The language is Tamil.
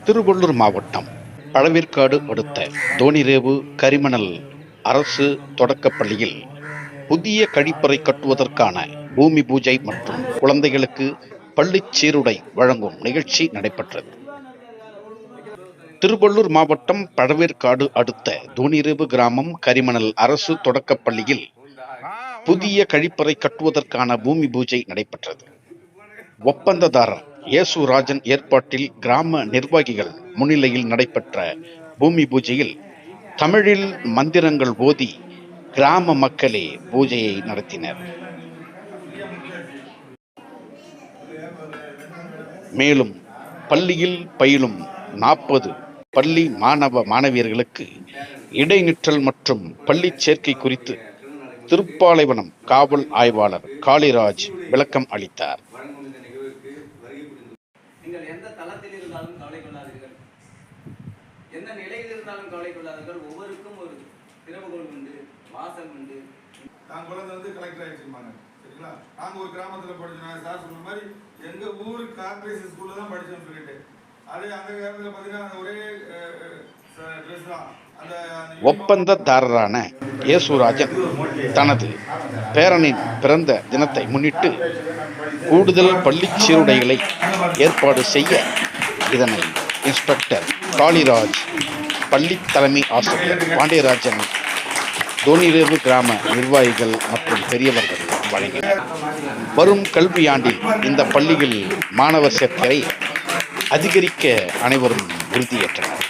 திருவள்ளூர் மாவட்டம் பழவேற்காடு அடுத்த தோணிரேவு கரிமணல் அரசு தொடக்கப்பள்ளியில் புதிய கழிப்பறை கட்டுவதற்கான பூமி பூஜை மற்றும் குழந்தைகளுக்கு பள்ளிச் சீருடை வழங்கும் நிகழ்ச்சி நடைபெற்றது. திருவள்ளூர் மாவட்டம் பழவேற்காடு அடுத்த தோணிரேவு கிராமம் கரிமணல் அரசு தொடக்கப்பள்ளியில் புதிய கழிப்பறை கட்டுவதற்கான பூமி பூஜை நடைபெற்றது. ஒப்பந்ததாரர் ஏசுராஜன் ஏற்பாட்டில் கிராம நிர்வாகிகள் முன்னிலையில் நடைபெற்ற பூமி பூஜையில் தமிழில் மந்திரங்கள் ஓதி கிராம மக்களே பூஜையை நடத்தினர். மேலும் பள்ளியில் பயிலும் 40 பள்ளி மாணவ மாணவியர்களுக்கு இடைநிற்றல் மற்றும் பள்ளி சேர்க்கை குறித்து திருப்பாலைவனம் காவல் ஆய்வாளர் காளிராஜ் விளக்கம் அளித்தார். நீங்கள் எந்த தளத்தில் இருந்தாலும் கவலை கொள்ளாதீர்கள், எந்த நிலையில் இருந்தாலும் கவலை கொள்ளாதீர்கள். ஒவ்வொருக்கும் ஒரு திறவுகோல் உண்டு, வாசல் உண்டு. நான் குழந்தை கலெக்டர் ஆகிடுச்சிருப்பாங்க, சரிங்களா? நாங்கள் ஒரு கிராமத்தில் படித்தோம். சார் சொன்ன மாதிரி எங்கள் ஊர் கார்பரேஷன் ஸ்கூலில் தான் படித்தோம்னு சொல்லிட்டு அதே அந்த காலத்தில் பார்த்தீங்கன்னா ஒரே ட்ரெஸ் தான். ஒப்பந்ததாரரான ஏசுராஜன் தனது பேரனின் பிறந்த தினத்தை முன்னிட்டு கூடுதல் பள்ளிச் சீருடைகளை ஏற்பாடு செய்ய இதனை இன்ஸ்பெக்டர் காளிராஜ், பள்ளி தலைமை ஆசிரியர் பாண்டியராஜன், தோணிரேவு கிராம நிர்வாகிகள் மற்றும் பெரியவர்கள் வழங்கினர். வரும் கல்வியாண்டில் இந்த பள்ளியில் மாணவர் சேர்க்கை அதிகரிக்க அனைவரும் உறுதியேற்றனர்.